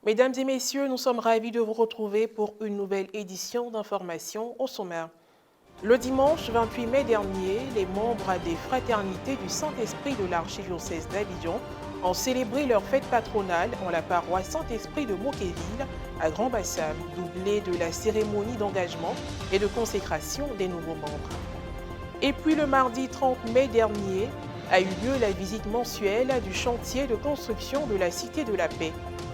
Mesdames et messieurs, nous sommes ravis de vous retrouver pour une nouvelle édition d'information au sommaire. Le dimanche 28 mai dernier, les membres des fraternités du Saint-Esprit de l'archidiocèse d'Abidjan ont célébré leur fête patronale en la paroisse Saint-Esprit de Mokéville à Grand-Bassam, doublée de la cérémonie d'engagement et de consécration des nouveaux membres. Et puis le mardi 30 mai dernier a eu lieu la visite mensuelle du chantier de construction de la Cité de la Paix,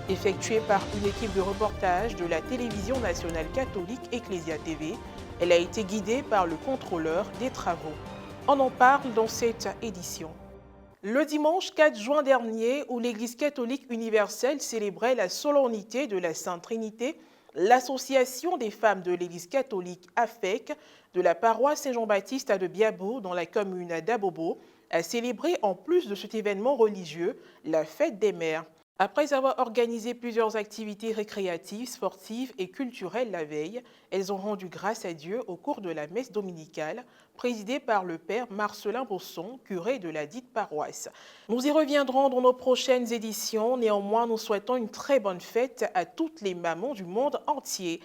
effectuée par une équipe de reportage de la télévision nationale catholique Ecclesia TV. Elle a été guidée par le contrôleur des travaux. On en parle dans cette édition. Le dimanche 4 juin dernier, où l'Église catholique universelle célébrait la solennité de la Sainte Trinité, l'Association des femmes de l'Église catholique AFEC de la paroisse Saint-Jean-Baptiste de Biabo dans la commune d'Abobo a célébré en plus de cet événement religieux la fête des mères. Après avoir organisé plusieurs activités récréatives, sportives et culturelles la veille, elles ont rendu grâce à Dieu au cours de la messe dominicale, présidée par le père Marcelin Bosson, curé de la dite paroisse. Nous y reviendrons dans nos prochaines éditions. Néanmoins, nous souhaitons une très bonne fête à toutes les mamans du monde entier.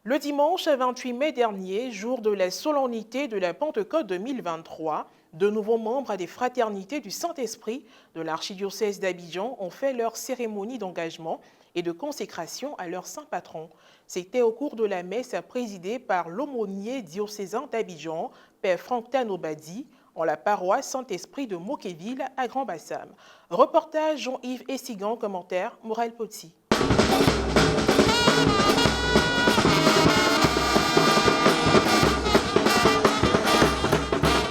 Le dimanche 28 mai dernier, jour de la solennité de la Pentecôte 2023, de nouveaux membres des fraternités du Saint-Esprit de l'archidiocèse d'Abidjan ont fait leur cérémonie d'engagement et de consécration à leur saint patron. C'était au cours de la messe présidée par l'aumônier diocésain d'Abidjan, père Franck Tanobadi, en la paroisse Saint-Esprit de Mokéville à Grand-Bassam. Reportage Jean-Yves Essigan, commentaire Morel Potsi.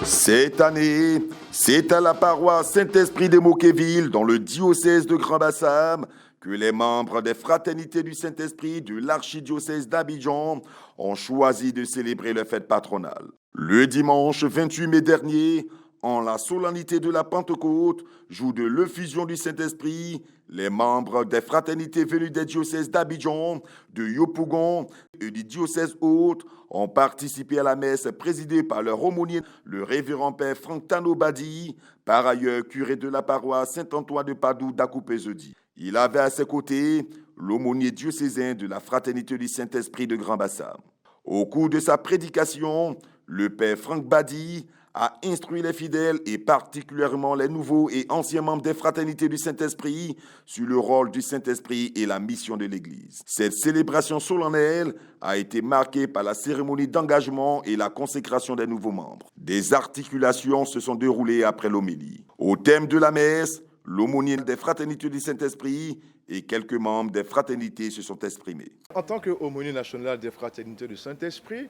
Cette année, c'est à la paroisse Saint-Esprit de Mokéville, dans le diocèse de Grand-Bassam, que les membres des fraternités du Saint-Esprit de l'archidiocèse d'Abidjan ont choisi de célébrer leur fête patronale. Le dimanche 28 mai dernier, en la solennité de la Pentecôte, jour de l'effusion du Saint-Esprit, les membres des fraternités venues des diocèses d'Abidjan, de Yopougon et du diocèse hôte ont participé à la messe présidée par leur aumônier, le révérend père Franck Tanobadi, par ailleurs curé de la paroisse Saint-Antoine de Padoue d'Akoupé-Zodi. Il avait à ses côtés l'aumônier diocésain de la fraternité du Saint-Esprit de Grand-Bassam. Au cours de sa prédication, le père Franck Badi a instruit les fidèles et particulièrement les nouveaux et anciens membres des fraternités du Saint-Esprit sur le rôle du Saint-Esprit et la mission de l'Église. Cette célébration solennelle a été marquée par la cérémonie d'engagement et la consécration des nouveaux membres. Des articulations se sont déroulées après l'homélie. Au thème de la messe, l'aumônier des fraternités du Saint-Esprit et quelques membres des fraternités se sont exprimés. En tant qu'aumônier national des fraternités du Saint-Esprit,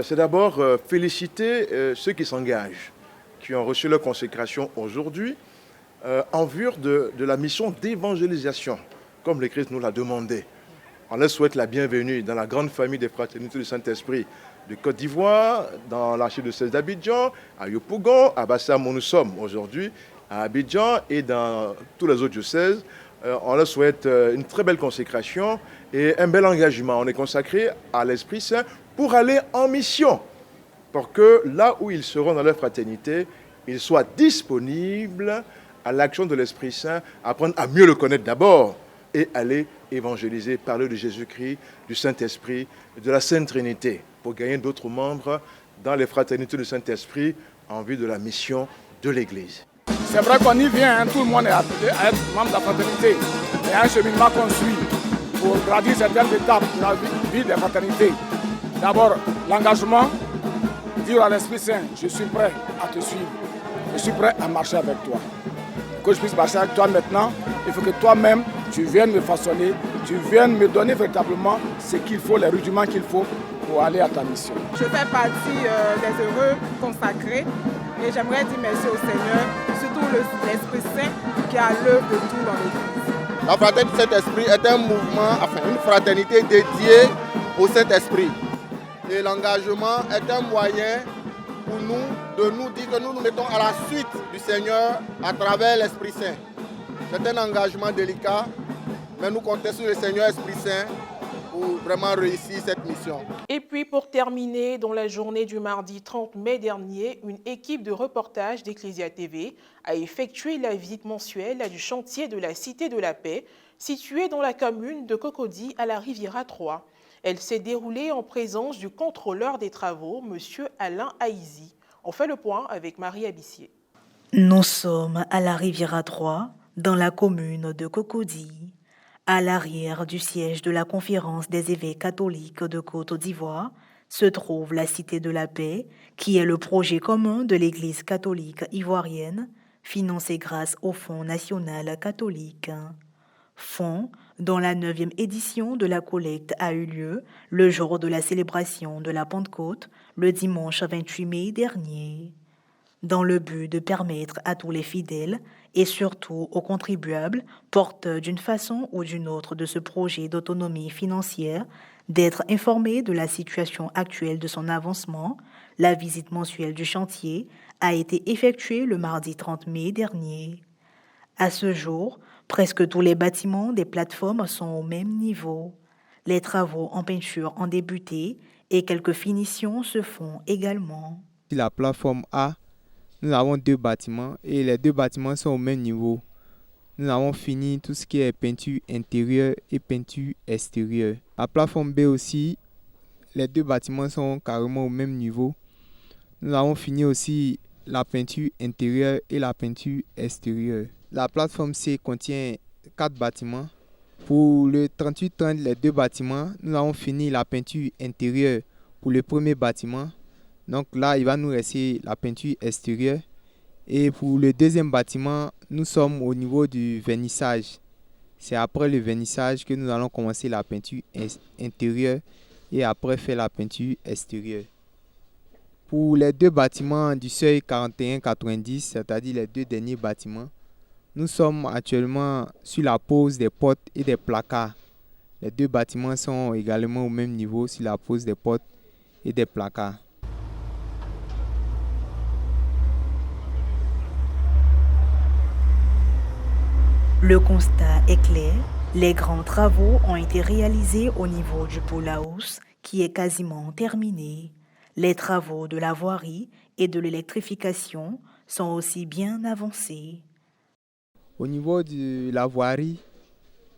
c'est d'abord féliciter ceux qui s'engagent, qui ont reçu leur consécration aujourd'hui en vue de la mission d'évangélisation, comme le Christ nous l'a demandé. On leur souhaite la bienvenue dans la grande famille des fraternités du Saint-Esprit de Côte d'Ivoire, dans l'archidiocèse d'Abidjan, à Yopougon, à Bassam où nous sommes aujourd'hui, à Abidjan et dans tous les autres diocèses. On leur souhaite une très belle consécration et un bel engagement. On est consacré à l'Esprit Saint pour aller en mission, pour que là où ils seront dans leur fraternité, ils soient disponibles à l'action de l'Esprit Saint, apprendre à mieux le connaître d'abord et aller évangéliser, parler de Jésus-Christ, du Saint-Esprit, de la Sainte Trinité, pour gagner d'autres membres dans les fraternités du Saint-Esprit en vue de la mission de l'Église. C'est vrai qu'on y vient, tout le monde est appelé à être membre de la fraternité. Il y a un cheminement qu'on suit pour gravir certaines étapes de la vie des fraternités. D'abord, l'engagement, dire à l'Esprit Saint, je suis prêt à te suivre, je suis prêt à marcher avec toi. Pour que je puisse marcher avec toi maintenant, il faut que toi-même, tu viennes me façonner, tu viennes me donner véritablement ce qu'il faut, les rudiments qu'il faut pour aller à ta mission. Je fais partie des heureux consacrés et j'aimerais dire merci au Seigneur, surtout l'Esprit Saint qui est à l'œuvre de tout dans l'Église. La fraternité du Saint-Esprit est un mouvement, une fraternité dédiée au Saint-Esprit. Et l'engagement est un moyen pour nous de nous dire que nous nous mettons à la suite du Seigneur à travers l'Esprit Saint. C'est un engagement délicat, mais nous comptons sur le Seigneur Esprit Saint pour vraiment réussir cette mission. solution. Et puis pour terminer, dans la journée du mardi 30 mai dernier, une équipe de reportage d'Ecclesia TV a effectué la visite mensuelle du chantier de la Cité de la Paix, situé dans la commune de Cocody à la Riviera 3. Elle s'est déroulée en présence du contrôleur des travaux, M. Alain Haïzi. On fait le point avec Marie Abissier. Nous sommes à la Riviera 3, dans la commune de Cocody, à l'arrière du siège de la Conférence des évêques catholiques de Côte d'Ivoire, se trouve la Cité de la Paix, qui est le projet commun de l'Église catholique ivoirienne, financé grâce au Fonds national catholique. Fonds dont la 9e édition de la collecte a eu lieu le jour de la célébration de la Pentecôte, le dimanche 28 mai dernier. Dans le but de permettre à tous les fidèles et surtout aux contribuables porteurs d'une façon ou d'une autre de ce projet d'autonomie financière d'être informés de la situation actuelle de son avancement, la visite mensuelle du chantier a été effectuée le mardi 30 mai dernier. À ce jour, presque tous les bâtiments des plateformes sont au même niveau. Les travaux en peinture ont débuté et quelques finitions se font également. La plateforme A, nous avons 2 bâtiments et les 2 bâtiments sont au même niveau. Nous avons fini tout ce qui est peinture intérieure et peinture extérieure. La plateforme B aussi, les 2 bâtiments sont carrément au même niveau. Nous avons fini aussi la peinture intérieure et la peinture extérieure. La plateforme C contient 4 bâtiments. Pour le 38-30, les 2 bâtiments, nous avons fini la peinture intérieure pour le premier bâtiment. Donc là, il va nous rester la peinture extérieure. Et pour le deuxième bâtiment, nous sommes au niveau du vernissage. C'est après le vernissage que nous allons commencer la peinture intérieure et après faire la peinture extérieure. Pour les 2 bâtiments du seuil 41-90, c'est-à-dire les 2 derniers bâtiments, nous sommes actuellement sur la pose des portes et des placards. Les 2 bâtiments sont également au même niveau sur la pose des portes et des placards. Le constat est clair, les grands travaux ont été réalisés au niveau du pool house qui est quasiment terminé. Les travaux de la voirie et de l'électrification sont aussi bien avancés. Au niveau de la voirie,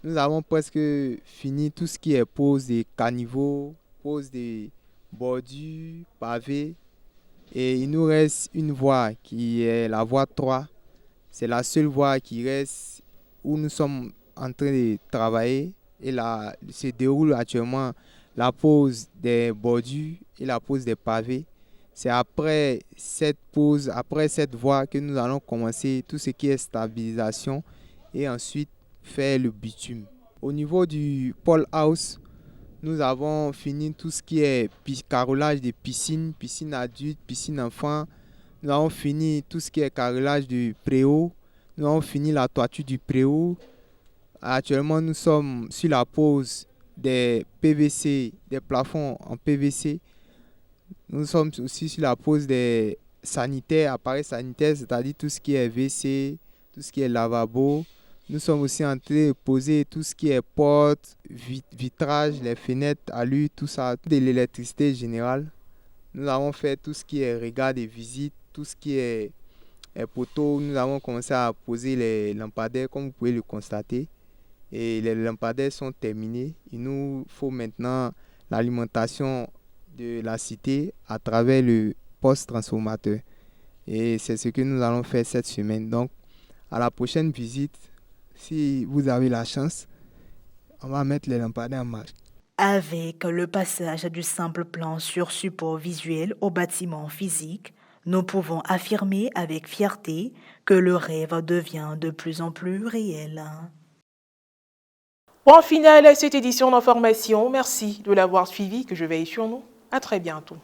nous avons presque fini tout ce qui est pose des caniveaux, pose des bordures, pavés. Et il nous reste une voie qui est la voie 3. C'est la seule voie qui reste où nous sommes en train de travailler. Et là, se déroule actuellement la pose des bordures et la pose des pavés. C'est après cette pose, après cette voie que nous allons commencer tout ce qui est stabilisation et ensuite faire le bitume. Au niveau du pool house, nous avons fini tout ce qui est carrelage de piscine, piscine adulte, piscine enfant. Nous avons fini tout ce qui est carrelage du préau. Nous avons fini la toiture du préau. Actuellement, nous sommes sur la pose des PVC, des plafonds en PVC. Nous sommes aussi sur la pose des sanitaires, appareils sanitaires, c'est-à-dire tout ce qui est WC, tout ce qui est lavabo. Nous sommes aussi en train de poser tout ce qui est portes, vitrages, les fenêtres, allures, tout ça, de l'électricité générale. Nous avons fait tout ce qui est regard des visites, tout ce qui est poteaux. Nous avons commencé à poser les lampadaires, comme vous pouvez le constater. Et les lampadaires sont terminés. Il nous faut maintenant l'alimentation de la cité à travers le poste transformateur. Et c'est ce que nous allons faire cette semaine. Donc, à la prochaine visite, si vous avez la chance, on va mettre les lampadaires en marche. Avec le passage du simple plan sur support visuel au bâtiment physique, nous pouvons affirmer avec fierté que le rêve devient de plus en plus réel. Point final à cette édition d'information. Merci de l'avoir suivi, que je veille sur nous. À très bientôt.